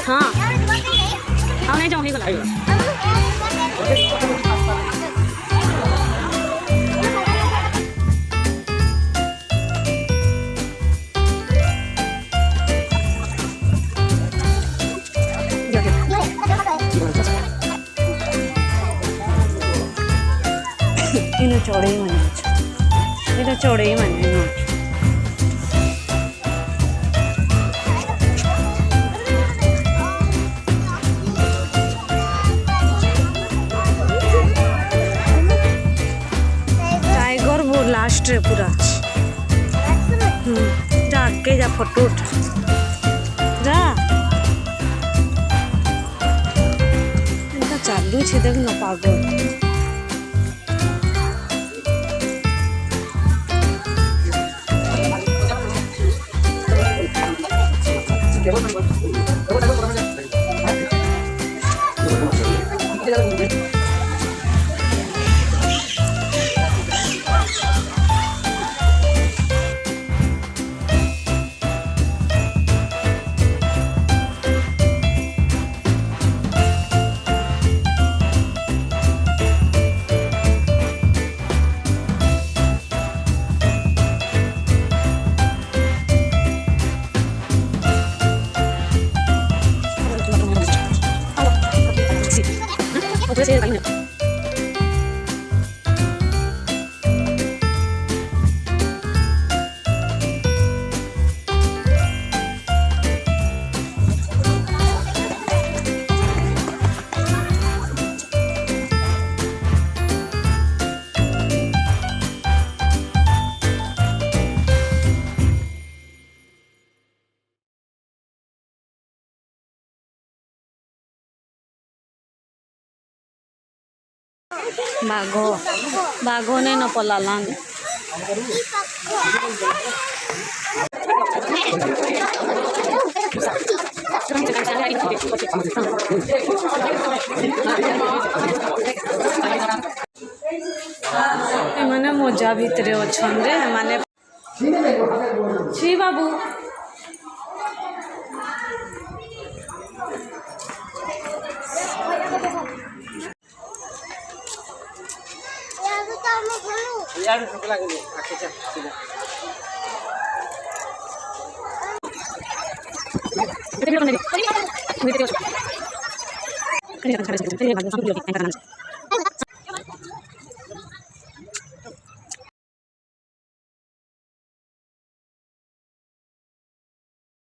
हाँ हाँ नहीं जाऊँ गला इन्हें चौड़े ही मने इन्हें चौड़े ही मने टाइगर वो लास्ट रे पूरा जाके जा फोटो उठा जा इनका चालू छे देख ना पागल Saya tanya. बाघो ने न पलालान माने मजा भितरे अछन रे माने छी बाबू यार भूख लगी आके चल सीधा देखो मेरी मेरी